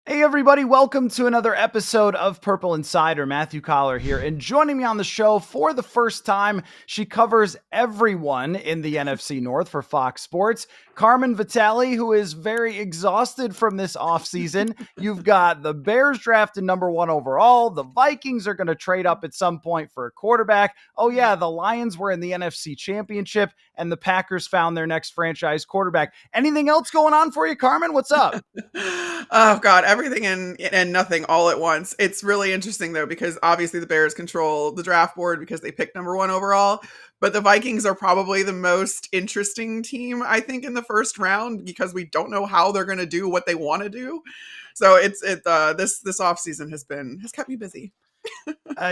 Hey everybody, welcome to another episode of Purple Insider. Matthew Coller here, and joining me on the show for the first time, she covers everyone in the NFC North for Fox Sports, Carmen Vitali, who is very exhausted from this offseason. You've got the Bears drafted number 1 overall. The Vikings are going to trade up at some point for a quarterback. Oh yeah, the Lions were in the NFC Championship, and the Packers found their next franchise quarterback. Anything else going on for you, Carmen? What's up? Oh God, everything and nothing all at once. It's really interesting though, because obviously the Bears control the draft board because they picked number 1 overall. But the Vikings are probably the most interesting team, I think, in the first round because we don't know how they're going to do what they want to do. So this offseason has kept me busy.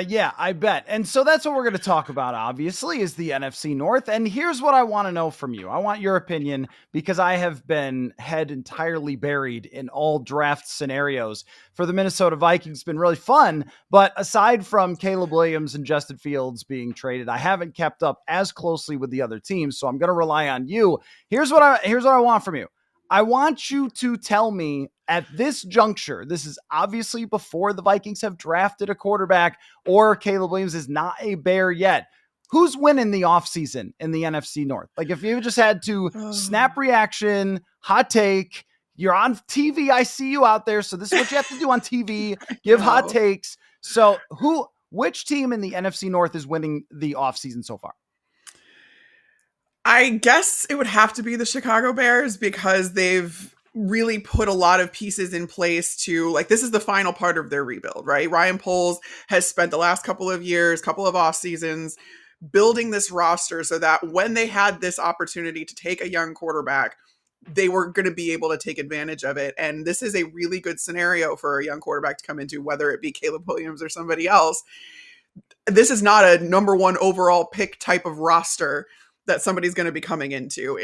Yeah, I bet. And so that's what we're going to talk about, obviously, is the NFC North. And here's what I want to know from you. I want your opinion because I have been head entirely buried in all draft scenarios for the Minnesota Vikings. It's been really fun. But aside from Caleb Williams and Justin Fields being traded, I haven't kept up as closely with the other teams. So I'm going to rely on you. Here's what I want from you. I want you to tell me at this juncture, this is obviously before the Vikings have drafted a quarterback or Caleb Williams is not a Bear yet. Who's winning the offseason in the NFC North? Like if you just had to snap reaction, hot take, you're on TV. I see you out there. So this is what you have to do on TV. Give hot takes. So which team in the NFC North is winning the offseason so far? I guess it would have to be the Chicago Bears because they've really put a lot of pieces in place to, like, this is the final part of their rebuild, right? Ryan Poles has spent the last couple of years, couple of off seasons building this roster so that when they had this opportunity to take a young quarterback, they were going to be able to take advantage of it. And this is a really good scenario for a young quarterback to come into, whether it be Caleb Williams or somebody else. This is not a number 1 overall pick type of roster that somebody's going to be coming into.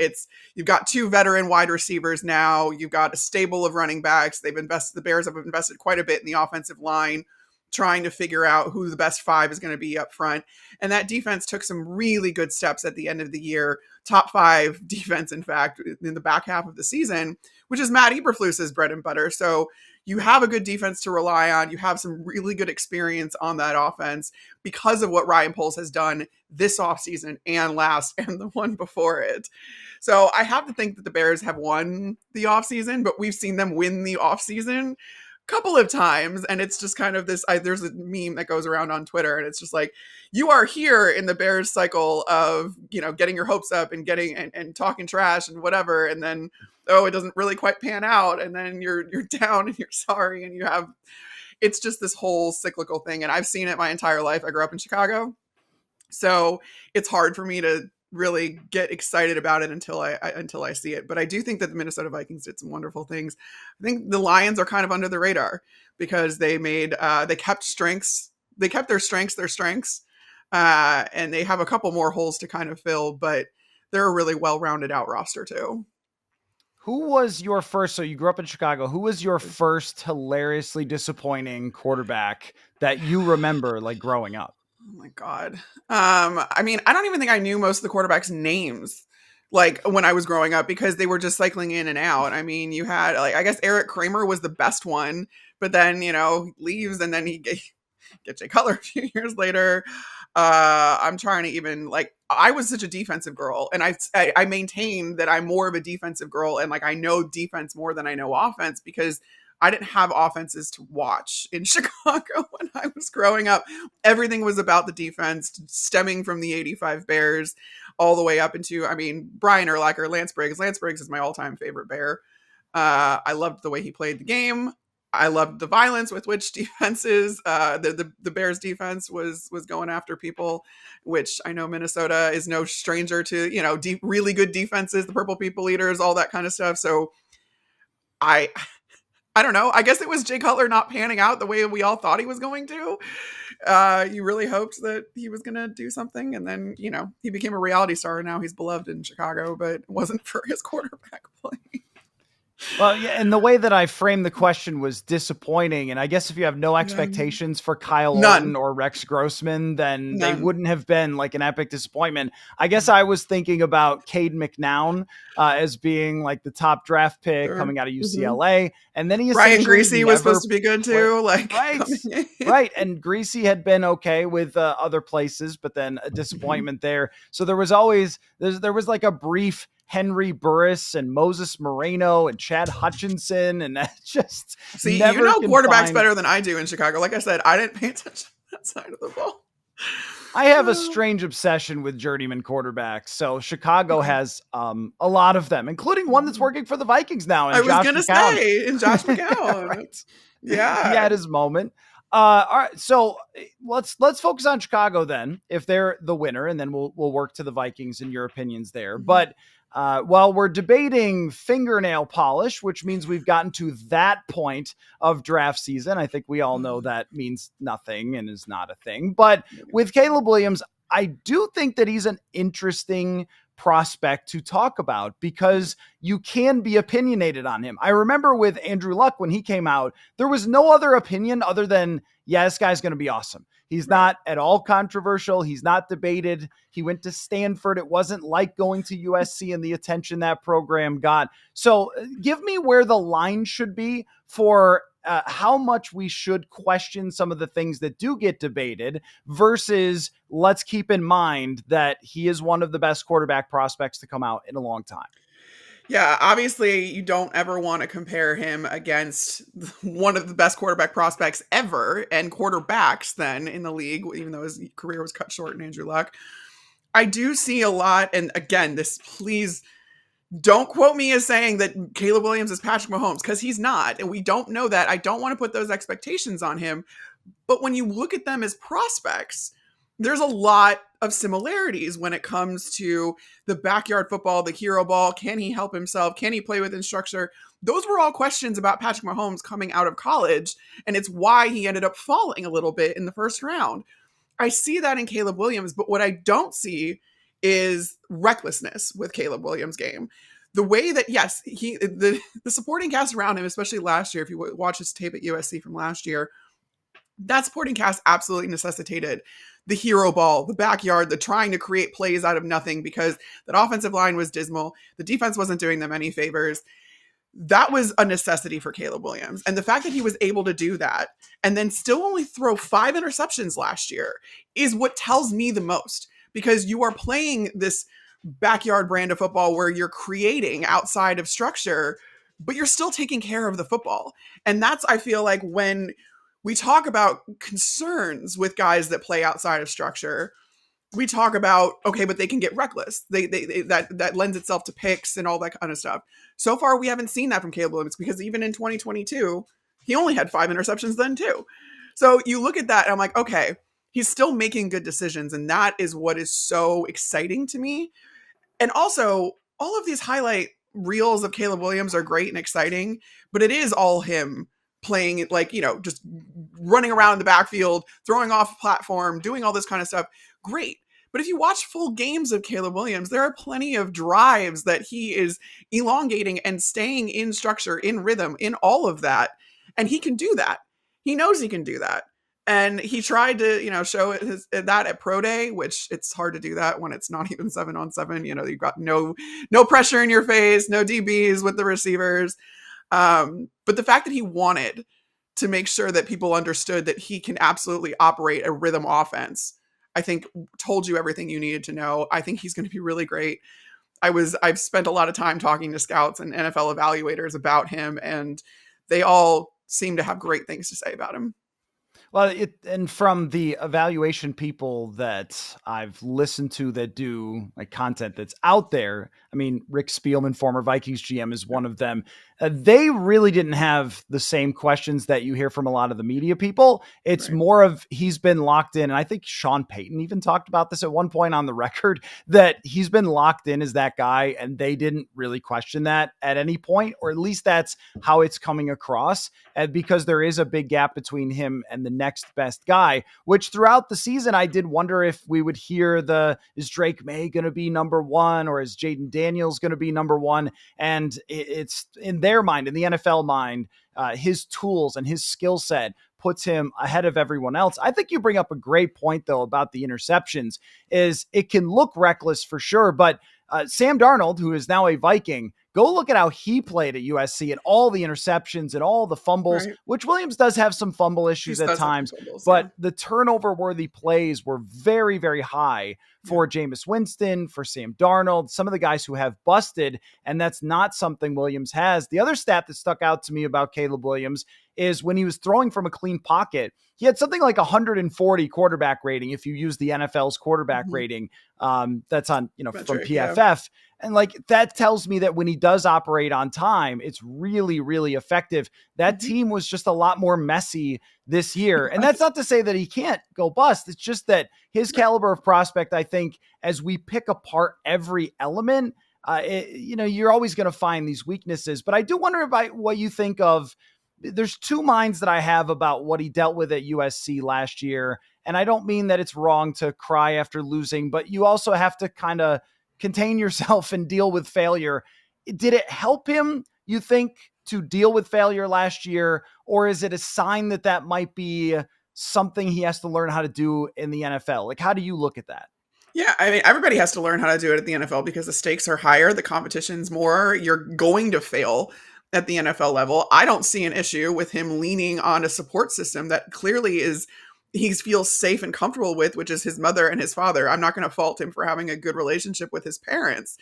You've got 2 veteran wide receivers now. You've got a stable of running backs. The Bears have invested quite a bit in the offensive line, trying to figure out who the best 5 is going to be up front. And that defense took some really good steps at the end of the year. Top 5 defense, in fact, in the back half of the season, which is Matt Eberflus's bread and butter. So you have a good defense to rely on. You have some really good experience on that offense because of what Ryan Poles has done this offseason and last and the one before it. So I have to think that the Bears have won the offseason, but we've seen them win the offseason couple of times, and it's just kind of this there's a meme that goes around on Twitter, and it's just like, you are here in the Bears cycle of, getting your hopes up and getting and talking trash and whatever, and then it doesn't really quite pan out, and then you're down and you're sorry, and it's just this whole cyclical thing. And I've seen it my entire life. I grew up in Chicago, so it's hard for me to really get excited about it until I see it. But I do think that the Minnesota Vikings did some wonderful things. I think the Lions are kind of under the radar because they kept their strengths, and they have a couple more holes to kind of fill, but they're a really well-rounded out roster too. Who was your first? So you grew up in Chicago. Who was your first hilariously disappointing quarterback that you remember, like, growing up? Oh my God. I mean, I don't even think I knew most of the quarterbacks' names, like, when I was growing up, because they were just cycling in and out. I mean, you had, like, I guess Eric Kramer was the best one, but then, he leaves, and then he gets Jay Cutler a few years later. I'm trying to even, like, I was such a defensive girl, and I maintain that I'm more of a defensive girl, and, like, I know defense more than I know offense because I didn't have offenses to watch in Chicago when I was growing up. Everything was about the defense, stemming from the 85 Bears all the way up into, Brian Urlacher, Lance Briggs. Lance Briggs is my all-time favorite Bear. I loved the way he played the game. I loved the violence with which defenses, the Bears defense was going after people, which I know Minnesota is no stranger to, really good defenses, the Purple People Eaters, all that kind of stuff. So I don't know. I guess it was Jay Cutler not panning out the way we all thought he was going to. You really hoped that he was going to do something. And then, he became a reality star, and now he's beloved in Chicago, but it wasn't for his quarterback play. Well, yeah, and the way that I framed the question was disappointing. And I guess if you have no Yeah. expectations for Kyle None. Orton or Rex Grossman, then they None. wouldn't have been like an epic disappointment. I guess I was thinking about Cade McNown as being like the top draft pick Sure. coming out of Mm-hmm. UCLA. And then he Brian essentially Greasy was never supposed to be good played. too. Like, Right. coming in. Right. And Greasy had been okay with other places, but then a disappointment there. So there was always, there was like a brief Henry Burris and Moses Moreno and Chad Hutchinson, and that just See, you never know can quarterbacks find. better than I do in Chicago. Like I said, I didn't pay attention to that side of the ball. I have a strange obsession with journeyman quarterbacks. So Chicago has a lot of them, including one that's working for the Vikings now. And I was Josh gonna McCown. say, in Josh McCown. Right. Yeah. He had his moment. All right, so let's focus on Chicago then, if they're the winner, and then we'll work to the Vikings and your opinions there. But while we're debating fingernail polish, which means we've gotten to that point of draft season, I think we all know that means nothing and is not a thing. But with Caleb Williams, I do think that he's an interesting prospect to talk about because you can be opinionated on him. I remember with Andrew Luck when he came out, there was no other opinion other than, yeah, this guy's going to be awesome. He's not at all controversial. He's not debated. He went to Stanford. It wasn't like going to USC and the attention that program got. So give me where the line should be for how much we should question some of the things that do get debated versus let's keep in mind that he is one of the best quarterback prospects to come out in a long time. Yeah, obviously you don't ever want to compare him against one of the best quarterback prospects ever and quarterbacks then in the league, even though his career was cut short in Andrew Luck. I do see a lot, and again, this, please don't quote me as saying that Caleb Williams is Patrick Mahomes, because he's not, and we don't know that. I don't want to put those expectations on him, but when you look at them as prospects, there's a lot of similarities when it comes to the backyard football, the hero ball. Can he help himself? Can he play within structure? Those were all questions about Patrick Mahomes coming out of college, and it's why he ended up falling a little bit in the first round. I see that in Caleb Williams, but what I don't see is recklessness with Caleb Williams' game. The way that, yes, the supporting cast around him, especially last year, if you watch his tape at USC from last year, that supporting cast absolutely necessitated the hero ball, the backyard, the trying to create plays out of nothing because that offensive line was dismal. The defense wasn't doing them any favors. That was a necessity for Caleb Williams. And the fact that he was able to do that and then still only throw 5 interceptions last year is what tells me the most, because you are playing this backyard brand of football where you're creating outside of structure, but you're still taking care of the football. And that's, I feel like, when we talk about concerns with guys that play outside of structure, we talk about, okay, but they can get reckless. That lends itself to picks and all that kind of stuff. So far, we haven't seen that from Caleb Williams, because even in 2022, he only had 5 interceptions then too. So you look at that and I'm like, okay, he's still making good decisions. And that is what is so exciting to me. And also, all of these highlight reels of Caleb Williams are great and exciting, but it is all him playing it, like, just running around in the backfield, throwing off a platform, doing all this kind of stuff. Great. But if you watch full games of Caleb Williams, there are plenty of drives that he is elongating and staying in structure, in rhythm, in all of that. And he can do that. He knows he can do that. And he tried to, show that at Pro Day, which it's hard to do that when it's not even 7-on-7. You've got no pressure in your face, no DBs with the receivers. But the fact that he wanted to make sure that people understood that he can absolutely operate a rhythm offense, I think told you everything you needed to know. I think he's going to be really great. I've spent a lot of time talking to scouts and NFL evaluators about him, and they all seem to have great things to say about him. Well, and from the evaluation people that I've listened to that do like content that's out there, I mean, Rick Spielman, former Vikings GM, is one of them. They really didn't have the same questions that you hear from a lot of the media people. It's more of he's been locked in. And I think Sean Payton even talked about this at one point on the record, that he's been locked in as that guy. And they didn't really question that at any point, or at least that's how it's coming across. And because there is a big gap between him and the next best guy, which throughout the season, I did wonder if we would hear is Drake May going to be number one, or is Jaden Daniels going to be number one? And it's in their mind, in the NFL mind, his tools and his skill set puts him ahead of everyone else. I think you bring up a great point, though, about the interceptions. Is it can look reckless for sure, but Sam Darnold, who is now a Viking, go look at how he played at USC and all the interceptions and all the fumbles, right, which Williams does have some fumble issues at times, but the turnover-worthy plays were very, very high for Jameis Winston, for Sam Darnold, some of the guys who have busted, and that's not something Williams has. The other stat that stuck out to me about Caleb Williams is when he was throwing from a clean pocket, he had something like 140 quarterback rating. If you use the NFL's quarterback rating, that's on, from PFF. Yeah. And like, that tells me that when he does operate on time, it's really, really effective. That team was just a lot more messy this year. And that's not to say that he can't go bust. It's just that his caliber of prospect, I think, as we pick apart every element, you're always going to find these weaknesses. But I do wonder about what you think of. There's two minds that I have about what he dealt with at USC last year. And I don't mean that it's wrong to cry after losing, but you also have to kind of contain yourself and deal with failure. Did it help him, you think, to deal with failure last year? Or is it a sign that might be something he has to learn how to do in the NFL? Like, how do you look at that? Yeah, I mean, everybody has to learn how to do it at the NFL because the stakes are higher, the competition's more, you're going to fail at the NFL level. I don't see an issue with him leaning on a support system that clearly he feels safe and comfortable with, which is his mother and his father. I'm not going to fault him for having a good relationship with his parents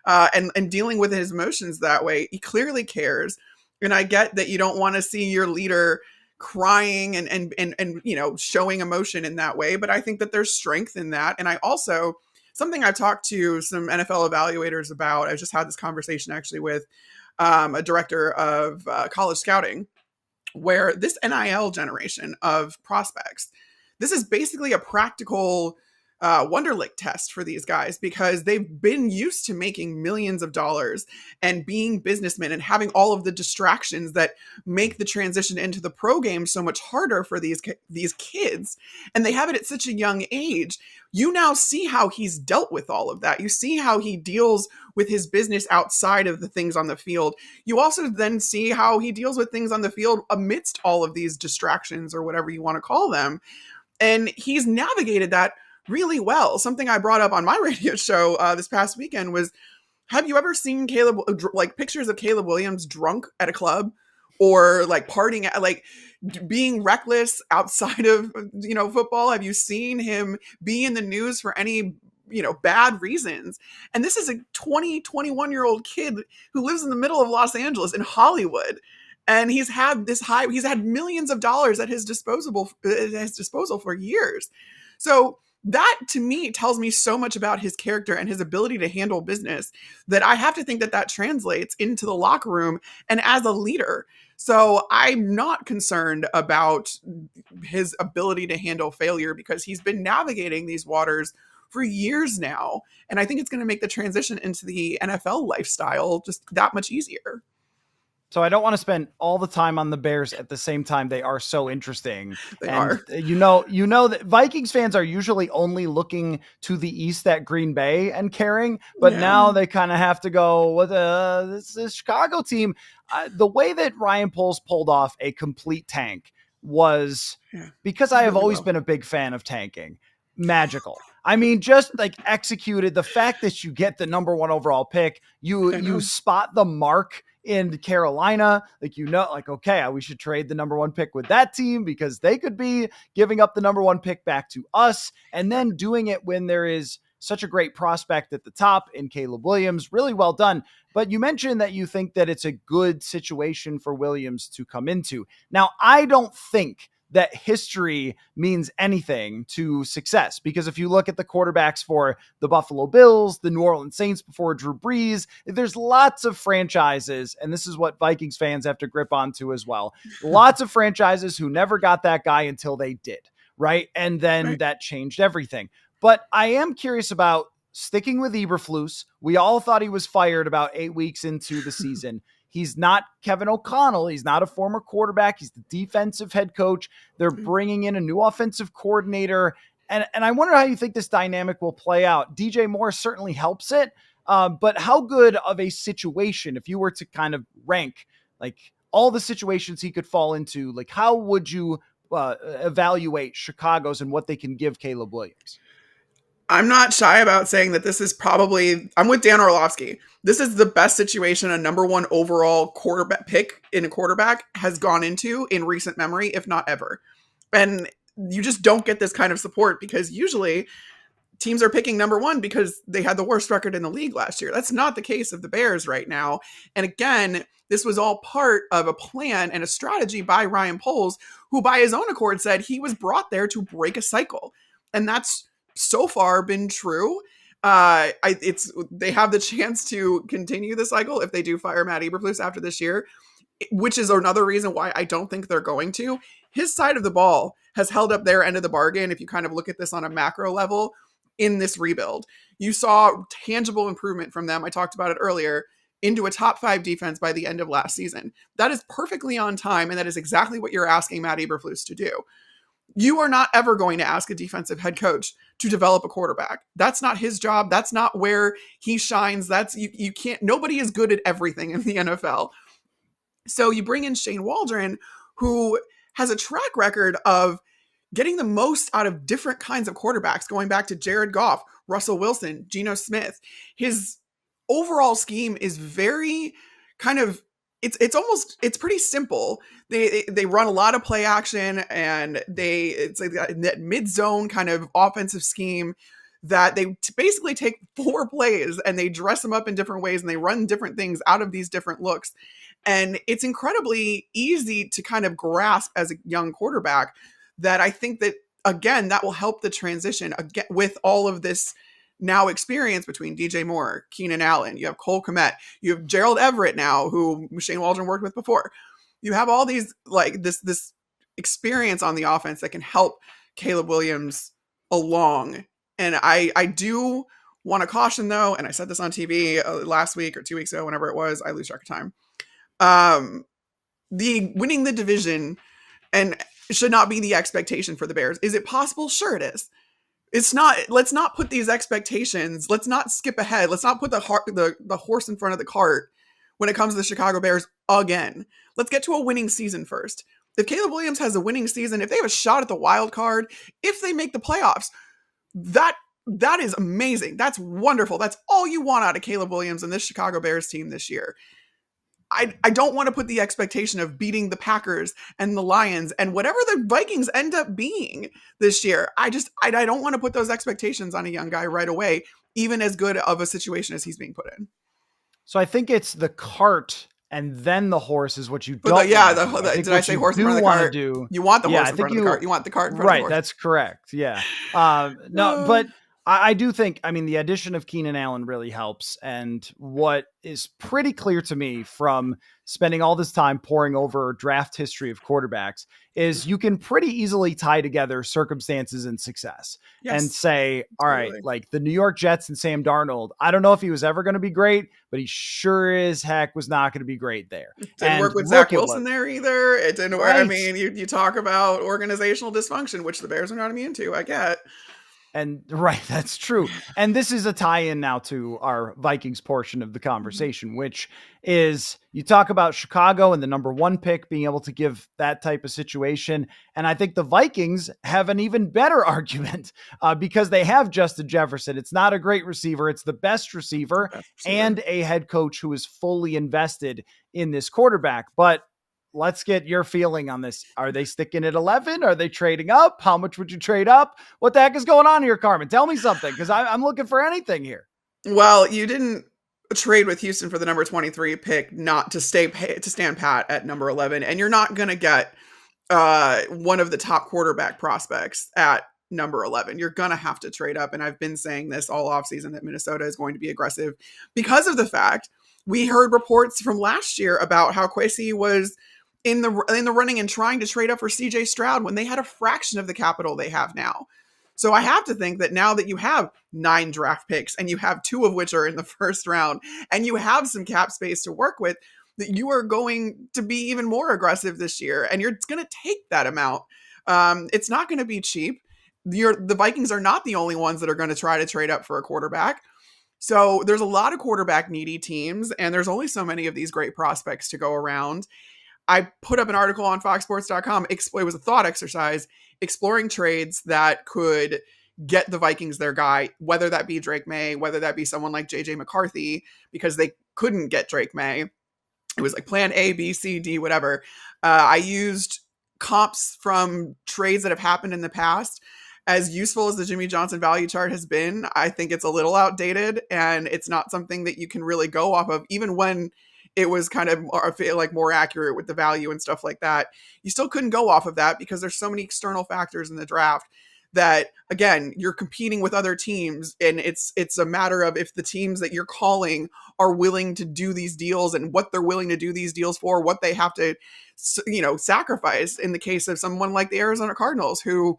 and dealing with his emotions that way. He clearly cares. And I get that you don't want to see your leader crying and showing emotion in that way. But I think that there's strength in that. And I also, something I've talked to some NFL evaluators about, I just had this conversation actually with a director of college scouting, where this NIL generation of prospects, this is basically a practical Wonderlic test for these guys because they've been used to making millions of dollars and being businessmen and having all of the distractions that make the transition into the pro game so much harder for these kids. And they have it at such a young age. You now see how he's dealt with all of that. You see how he deals with his business outside of the things on the field. You also then see how he deals with things on the field amidst all of these distractions or whatever you want to call them. And he's navigated that really well. Something I brought up on my radio show this past weekend was, have you ever seen pictures of Caleb Williams drunk at a club or like partying, like being reckless outside of, football? Have you seen him be in the news for any, bad reasons? And this is a 21-year-old kid who lives in the middle of Los Angeles in Hollywood. And he's had millions of dollars at his disposal for years. So that to me tells me so much about his character and his ability to handle business that I have to think that translates into the locker room and as a leader. So I'm not concerned about his ability to handle failure because he's been navigating these waters for years now. And I think it's going to make the transition into the NFL lifestyle just that much easier. So I don't want to spend all the time on the Bears at the same time. They are so interesting. They are. You know that Vikings fans are usually only looking to the east at Green Bay and caring, but now they kind of have to go with this Chicago team. The way that Ryan Poles pulled off a complete tank was because I have always been a big fan of tanking. Magical. I mean, just like executed the fact that you get the number 1 overall pick, you spot the mark in Carolina, okay, we should trade the number 1 pick with that team because they could be giving up the number 1 pick back to us, and then doing it when there is such a great prospect at the top in Caleb Williams. Really well done. But you mentioned that you think that it's a good situation for Williams to come into. Now, I don't think that history means anything to success. Because if you look at the quarterbacks for the Buffalo Bills, the New Orleans Saints before Drew Brees, there's lots of franchises, and this is what Vikings fans have to grip onto as well. Lots of franchises who never got that guy until they did, right? And then that changed everything. But I am curious about sticking with Eberflus. We all thought he was fired about 8 weeks into the season. He's not Kevin O'Connell. He's not a former quarterback. He's the defensive head coach. They're bringing in a new offensive coordinator. And I wonder how you think this dynamic will play out. DJ Moore certainly helps it. But how good of a situation, if you were to kind of rank like all the situations he could fall into, like how would you evaluate Chicago's and what they can give Caleb Williams? I'm not shy about saying that this is probably, I'm with Dan Orlovsky. This is the best situation a number one overall quarterback pick in a quarterback has gone into in recent memory, if not ever. And you just don't get this kind of support because usually teams are picking number one because they had the worst record in the league last year. That's not the case of the Bears right now. And again, this was all part of a plan and a strategy by Ryan Poles, who by his own accord said he was brought there to break a cycle. And that's so far been true. They have the chance to continue the cycle if they do fire Matt Eberflus after this year, which is another reason why I don't think they're going to. His side of the ball has held up their end of the bargain. If you kind of look at this on a macro level in this rebuild, you saw tangible improvement from them. I talked about it earlier, into a top 5 defense by the end of last season. That is perfectly on time. And that is exactly what you're asking Matt Eberflus to do. You are not ever going to ask a defensive head coach to develop a quarterback. That's not his job. That's not where he shines. You can't, nobody is good at everything in the NFL. So you bring in Shane Waldron, who has a track record of getting the most out of different kinds of quarterbacks, going back to Jared Goff, Russell Wilson, Geno Smith. His overall scheme is very kind of, it's pretty simple. They run a lot of play action, and it's like that mid-zone kind of offensive scheme that they basically take 4 plays and they dress them up in different ways and they run different things out of these different looks. And it's incredibly easy to kind of grasp as a young quarterback, that I think that, again, that will help the transition again with all of this now experience between DJ Moore, Keenan Allen, you have Cole Kmet, you have Gerald Everett now, who Shane Waldron worked with before. You have all these, like this experience on the offense that can help Caleb Williams along. And I do want to caution, though, and I said this on TV last week or 2 weeks ago, whenever it was, I lose track of time. The winning the division and should not be the expectation for the Bears. Is it possible? Sure it is. It's not. Let's not put these expectations. Let's not skip ahead. Let's not put the horse in front of the cart when it comes to the Chicago Bears again. Let's get to a winning season first. If Caleb Williams has a winning season, if they have a shot at the wild card, if they make the playoffs, that is amazing. That's wonderful. That's all you want out of Caleb Williams and this Chicago Bears team this year. I don't want to put the expectation of beating the Packers and the Lions and whatever the Vikings end up being this year. I don't want to put those expectations on a young guy right away, even as good of a situation as he's being put in. So I think it's the cart and then the horse is what you don't did I say horse in front of the cart? You want the horse in front of the cart. You want the cart in front of the horse. Right, that's correct. Yeah. But I do think, the addition of Keenan Allen really helps. And what is pretty clear to me from spending all this time poring over draft history of quarterbacks is you can pretty easily tie together circumstances and success and say, all right, like the New York Jets and Sam Darnold, I don't know if he was ever going to be great, but he sure as heck was not going to be great there. It didn't work with Zach Wilson there either. It didn't work. Right. You talk about organizational dysfunction, which the Bears are not immune to, I get. And right, that's true. And this is a tie-in now to our Vikings portion of the conversation, which is you talk about Chicago and the number 1 pick being able to give that type of situation. And I think the Vikings have an even better argument because they have Justin Jefferson. It's not a great receiver. It's the best receiver and a head coach who is fully invested in this quarterback. But let's get your feeling on this. Are they sticking at 11? Are they trading up? How much would you trade up? What the heck is going on here, Carmen? Tell me something, because I'm looking for anything here. Well, you didn't trade with Houston for the number 23 pick, not to stand pat at number 11, and you're not going to get one of the top quarterback prospects at number 11. You're going to have to trade up, and I've been saying this all offseason that Minnesota is going to be aggressive because of the fact we heard reports from last year about how Kwesi was in the running and trying to trade up for CJ Stroud when they had a fraction of the capital they have now. So I have to think that now that you have 9 draft picks and you have 2 of which are in the first round and you have some cap space to work with, that you are going to be even more aggressive this year, and it's going to take that amount. It's not going to be cheap. The Vikings are not the only ones that are going to try to trade up for a quarterback. So there's a lot of quarterback needy teams, and there's only so many of these great prospects to go around. I put up an article on foxsports.com. It was a thought exercise exploring trades that could get the Vikings their guy, whether that be Drake May, whether that be someone like JJ McCarthy, because they couldn't get Drake May. It was like plan A, B, C, D, whatever. I used comps from trades that have happened in the past. As useful as the Jimmy Johnson value chart has been, I think it's a little outdated, and it's not something that you can really go off of, even when it was kind of more accurate with the value and stuff like that. You still couldn't go off of that because there's so many external factors in the draft that, again, you're competing with other teams, and it's a matter of if the teams that you're calling are willing to do these deals and what they're willing to do these deals for, what they have to, sacrifice. In the case of someone like the Arizona Cardinals, who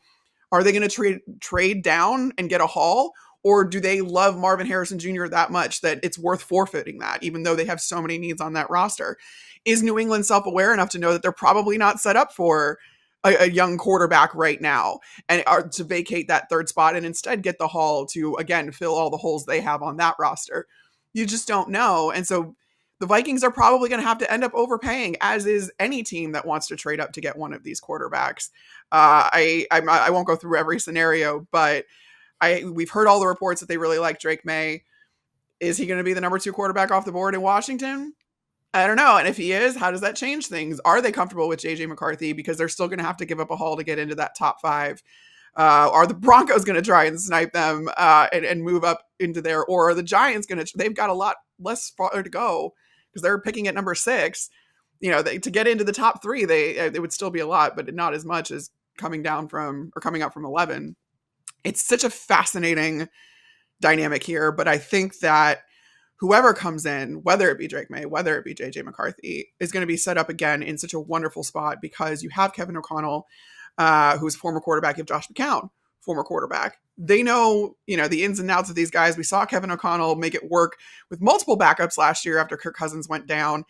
are they going to trade down and get a haul? Or do they love Marvin Harrison Jr. that much that it's worth forfeiting that, even though they have so many needs on that roster? Is New England self-aware enough to know that they're probably not set up for a young quarterback right now, and are to vacate that third spot and instead get the haul to, again, fill all the holes they have on that roster? You just don't know. And so the Vikings are probably going to have to end up overpaying, as is any team that wants to trade up to get one of these quarterbacks. I won't go through every scenario, but we've heard all the reports that they really like Drake May. Is he going to be the number 2 quarterback off the board in Washington? I don't know. And if he is, how does that change things? Are they comfortable with JJ McCarthy? Because they're still going to have to give up a haul to get into that top 5. Are the Broncos going to try and snipe them and move up into there? Or are the Giants going to? They've got a lot less farther to go because they're picking at number 6. To get into the top 3, they would still be a lot, but not as much as coming up from 11. It's such a fascinating dynamic here, but I think that whoever comes in, whether it be Drake May, whether it be JJ McCarthy, is going to be set up again in such a wonderful spot, because you have Kevin O'Connell, who's a former quarterback, you have Josh McCown, former quarterback. They know, the ins and outs of these guys. We saw Kevin O'Connell make it work with multiple backups last year after Kirk Cousins went down.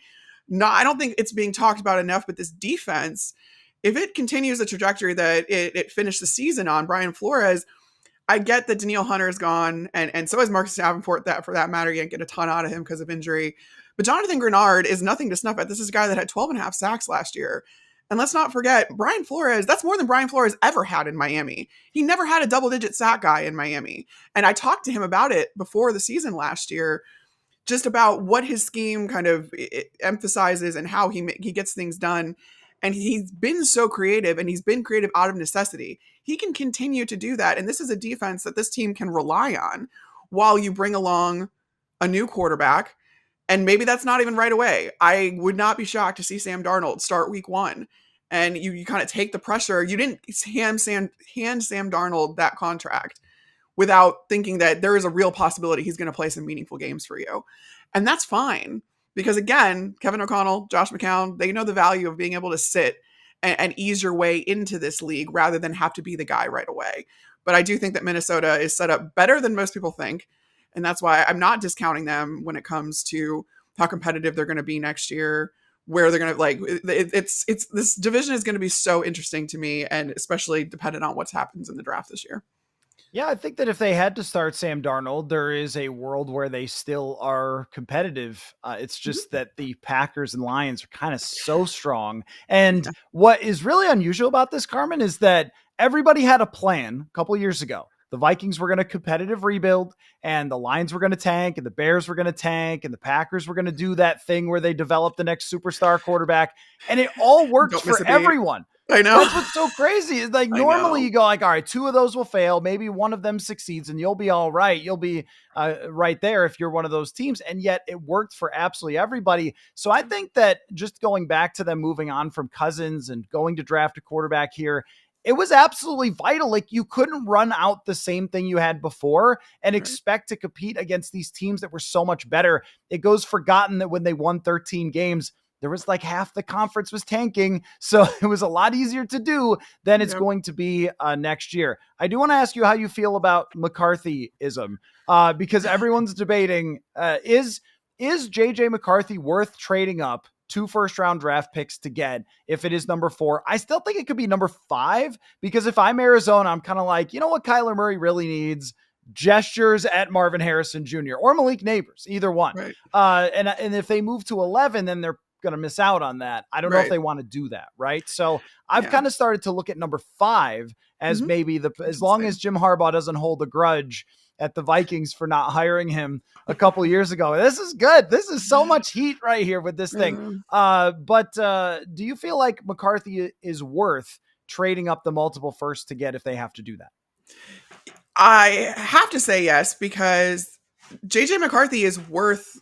No, I don't think it's being talked about enough, but this defense, if it continues the trajectory that it finished the season on, Brian Flores, I get that Danielle Hunter is gone, and so is Marcus Davenport, that for that matter. You can't get a ton out of him because of injury. But Jonathan Grenard is nothing to snuff at. This is a guy that had 12.5 sacks last year. And let's not forget, Brian Flores, that's more than Brian Flores ever had in Miami. He never had a double-digit sack guy in Miami. And I talked to him about it before the season last year, just about what his scheme kind of emphasizes and how he gets things done. And he's been so creative, and he's been creative out of necessity. He can continue to do that. And this is a defense that this team can rely on while you bring along a new quarterback. And maybe that's not even right away. I would not be shocked to see Sam Darnold start week 1. And you kind of take the pressure. You didn't hand Sam Darnold that contract without thinking that there is a real possibility he's going to play some meaningful games for you. And that's fine. Because again, Kevin O'Connell, Josh McCown, they know the value of being able to sit and ease your way into this league rather than have to be the guy right away. But I do think that Minnesota is set up better than most people think. And that's why I'm not discounting them when it comes to how competitive they're going to be next year, where they're going to it's this division is going to be so interesting to me, and especially dependent on what happens in the draft this year. Yeah, I think that if they had to start Sam Darnold, there is a world where they still are competitive. It's just that the Packers and Lions are kind of so strong. And what is really unusual about this, Carmen, is that everybody had a plan a couple years ago. The Vikings were going to competitive rebuild, and the Lions were going to tank, and the Bears were going to tank, and the Packers were going to do that thing where they develop the next superstar quarterback. And it all worked for everyone. I know. That's what's so crazy. Is like normally you go like, all right, 2 of those will fail. Maybe one of them succeeds and you'll be all right. You'll be right there if you're one of those teams. And yet it worked for absolutely everybody. So I think that just going back to them moving on from Cousins and going to draft a quarterback here, it was absolutely vital. Like you couldn't run out the same thing you had before and expect to compete against these teams that were so much better. It goes forgotten that when they won 13 games, there was like half the conference was tanking. So it was a lot easier to do than it's going to be next year. I do want to ask you how you feel about McCarthyism because everyone's debating, is JJ McCarthy worth trading up 2 first-round draft picks to get if it is number 4. I still think it could be number 5, because if I'm Arizona, I'm kind of like, you know what Kyler Murray really needs? Gestures at Marvin Harrison Jr. or Malik Neighbors, either one. Right. And if they move to 11, then they're going to miss out on that. I don't know if they want to do that. Right. So I've kind of started to look at number 5 as maybe as long as Jim Harbaugh doesn't hold a grudge at the Vikings for not hiring him a couple of years ago. This is good. This is so much heat right here with this thing. But do you feel like McCarthy is worth trading up the multiple firsts to get if they have to do that? I have to say yes, because JJ McCarthy is worth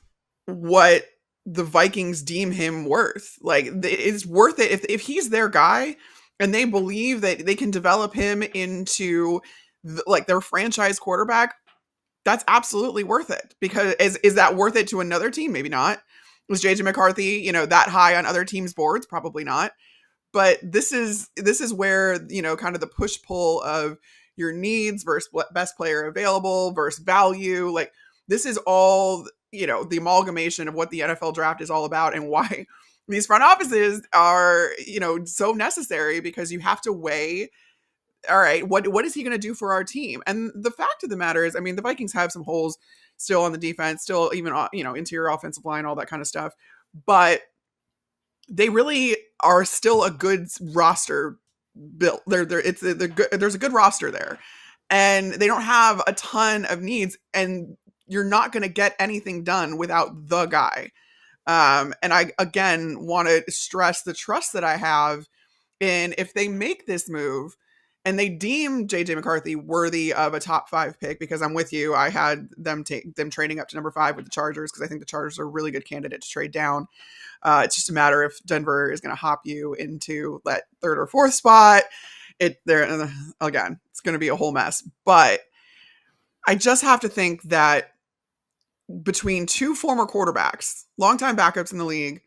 what the Vikings deem him worth. Like, it's worth it if he's their guy and they believe that they can develop him into like their franchise quarterback. That's absolutely worth it. Because is that worth it to another team? Maybe not. Was JJ McCarthy, that high on other teams' boards? Probably not. But this is where, kind of the push-pull of your needs versus best player available versus value. Like, this is all, the amalgamation of what the NFL draft is all about, and why these front offices are, so necessary, because you have to weigh, all right, what is he going to do for our team? And the fact of the matter is, I mean, the Vikings have some holes still on the defense, still even, interior offensive line, all that kind of stuff. But they really are still a good roster built. There's a good roster there, and they don't have a ton of needs, and you're not going to get anything done without the guy. And I, again, want to stress the trust that I have in, if they make this move and they deem JJ McCarthy worthy of a top 5 pick, because I'm with you. I had them trading up to number 5 with the Chargers, because I think the Chargers are a really good candidate to trade down. It's just a matter if Denver is going to hop you into that 3rd or 4th spot. Again, it's going to be a whole mess. But I just have to think that between 2 former quarterbacks, longtime backups in the league,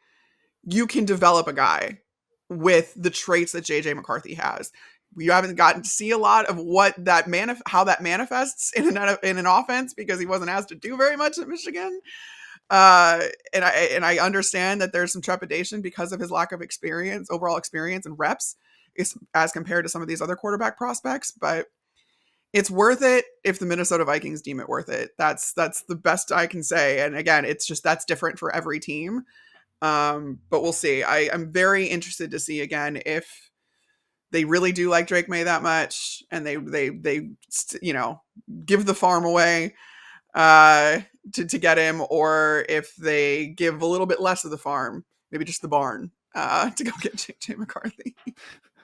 you can develop a guy with the traits that JJ McCarthy has. We haven't gotten to see a lot of what how that manifests in an offense, because he wasn't asked to do very much at Michigan. And I understand that there's some trepidation because of his lack of experience, overall experience and reps, as compared to some of these other quarterback prospects. But it's worth it if the Minnesota Vikings deem it worth it. That's the best I can say. And again, it's just, that's different for every team. But we'll see. I'm very interested to see, again, if they really do like Drake May that much, and they give the farm away to get him, or if they give a little bit less of the farm, maybe just the barn, to go get JJ McCarthy.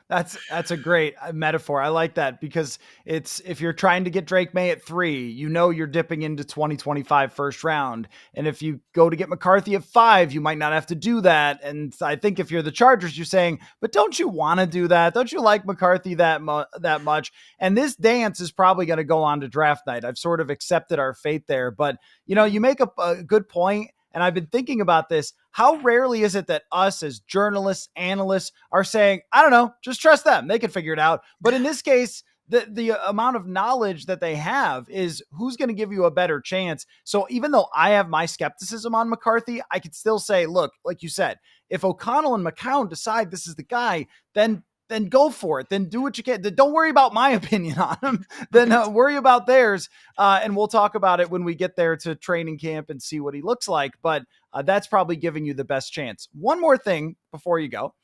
That's a great metaphor. I like that, because it's, if you're trying to get Drake May at 3, you're dipping into 2025 first round. And if you go to get McCarthy at 5, you might not have to do that. And I think if you're the Chargers, you're saying, but don't you want to do that? Don't you like McCarthy that much? And this dance is probably going to go on to draft night. I've sort of accepted our fate there, but you make a good point. And I've been thinking about this. How rarely is it that us as journalists, analysts are saying, I don't know, just trust them, they can figure it out. But in this case, the amount of knowledge that they have is who's going to give you a better chance. So even though I have my skepticism on McCarthy, I could still say, look, like you said, if O'Connell and McCown decide this is the guy, then go for it. Then do what you can. Don't worry about my opinion on him. Then worry about theirs. And we'll talk about it when we get there to training camp and see what he looks like. But that's probably giving you the best chance. One more thing before you go.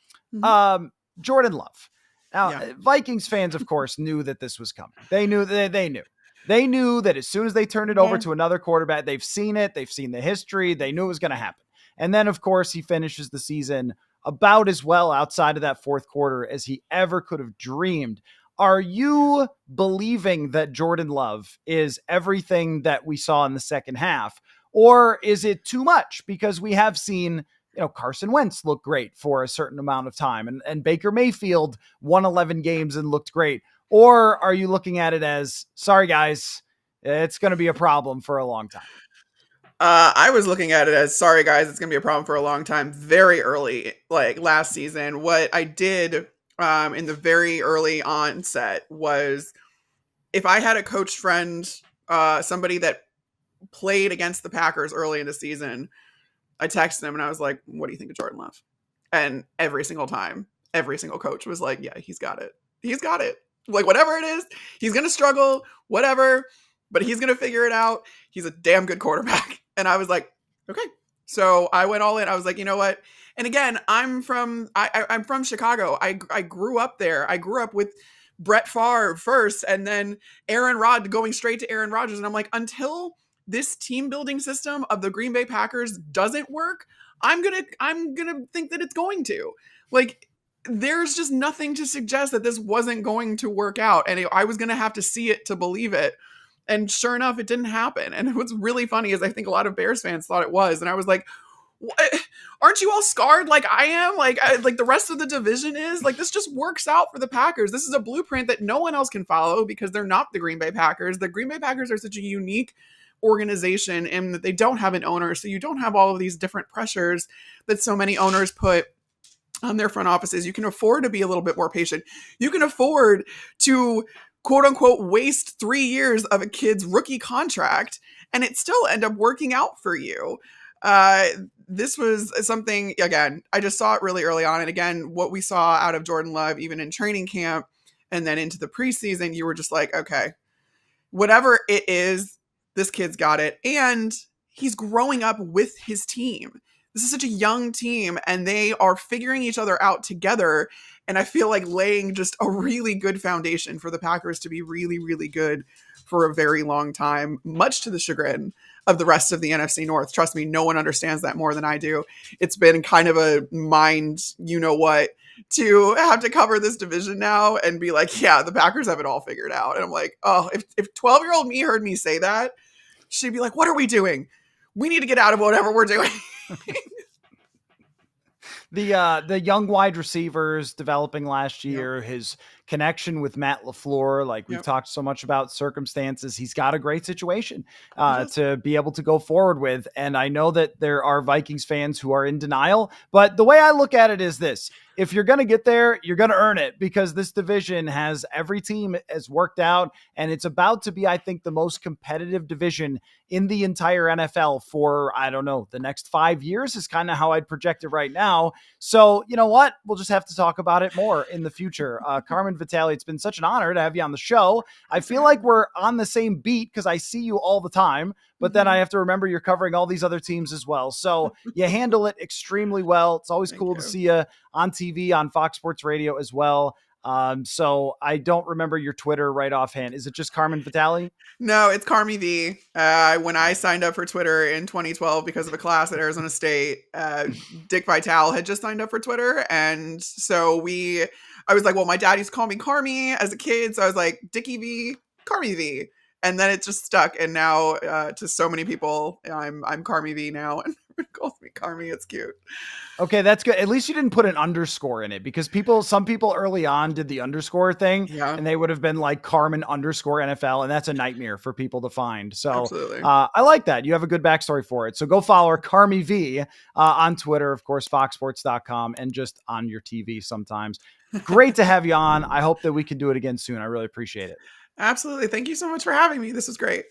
Jordan Love. Now, Vikings fans, of course, knew that this was coming. They knew. They knew that as soon as they turned it over to another quarterback, they've seen it. They've seen the history. They knew it was going to happen. And then, of course, he finishes the season about as well outside of that 4th quarter as he ever could have dreamed. Are you believing that Jordan Love is everything that we saw in the second half? Or is it too much? Because we have seen, Carson Wentz look great for a certain amount of time, and Baker Mayfield won 11 games and looked great. Or are you looking at it as, sorry guys, it's going to be a problem for a long time? I was looking at it as, sorry guys, it's going to be a problem for a long time, very early, like last season. What I did in the very early onset was, if I had a coach friend, somebody that played against the Packers early in the season, I texted him and I was like, what do you think of Jordan Love? And every single time, every single coach was like, yeah, he's got it. He's got it. Like, whatever it is, he's going to struggle, whatever, but he's going to figure it out. He's a damn good quarterback. And I was like, okay. So I went all in. I was like, you know what? And again, I'm from Chicago. I grew up there. I grew up with Brett Favre first, and then Aaron Rodgers, going straight to Aaron Rodgers. And I'm like, until this team building system of the Green Bay Packers doesn't work, I'm gonna think that it's going to. Like, there's just nothing to suggest that this wasn't going to work out, and I was gonna have to see it to believe it. And sure enough, it didn't happen. And what's really funny is I think a lot of Bears fans thought it was, and I was like, what? Aren't you all scarred like I am? Like the rest of the division is? Like, this just works out for the Packers. This is a blueprint that no one else can follow because they're not the Green Bay Packers. The Green Bay Packers are such a unique organization in that they don't have an owner. So you don't have all of these different pressures that so many owners put on their front offices. You can afford to be a little bit more patient. You can afford to, quote unquote, waste 3 years of a kid's rookie contract and it still end up working out for you. This was something, again, I just saw it really early on. And again, what we saw out of Jordan Love, even in training camp and then into the preseason, you were just like, okay, whatever it is, this kid's got it. And he's growing up with his team. This is such a young team and they are figuring each other out together. And I feel like laying just a really good foundation for the Packers to be really, really good for a very long time, much to the chagrin of the rest of the NFC North. Trust me, no one understands that more than I do. It's been kind of a mind, you know what, to have to cover this division now and be like, yeah, the Packers have it all figured out. And I'm like, oh, if 12-year-old me heard me say that, she'd be like, what are we doing? We need to get out of whatever we're doing. The young wide receivers developing last year, his connection with Matt LaFleur, like we've talked so much about circumstances, he's got a great situation to be able to go forward with. And I know that there are Vikings fans who are in denial, but the way I look at it is this: if you're going to get there, you're going to earn it, because this division has every team has worked out, and it's about to be, I think, the most competitive division in the entire NFL for, I don't know, the next 5 years is kind of how I'd project it right now. So, you know what? We'll just have to talk about it more in the future. Carmen Vitali, it's been such an honor to have you on the show. I feel like we're on the same beat because I see you all the time, but then I have to remember you're covering all these other teams as well. So you handle it extremely well. It's always cool to see you on TV, on Fox Sports Radio as well. So I don't remember your Twitter right offhand. Is it just Carmen Vitali? No, it's Carmi V. When I signed up for Twitter in 2012 because of a class at Arizona State, Dick Vitale had just signed up for Twitter. And so I was like, well, my dad used to call me Carmi as a kid. So I was like, Dickie V, Carmi V. And then it just stuck. And now to so many people, I'm Carmi V now. And everyone calls me Carmi. It's cute. Okay, that's good. At least you didn't put an underscore in it, because some people early on did the underscore thing, and they would have been like Carmen underscore NFL, and that's a nightmare for people to find. So I like that. You have a good backstory for it. So go follow her, Carmi V, on Twitter, of course, foxsports.com, and just on your TV sometimes. Great to have you on. I hope that we can do it again soon. I really appreciate it. Absolutely. Thank you so much for having me. This was great.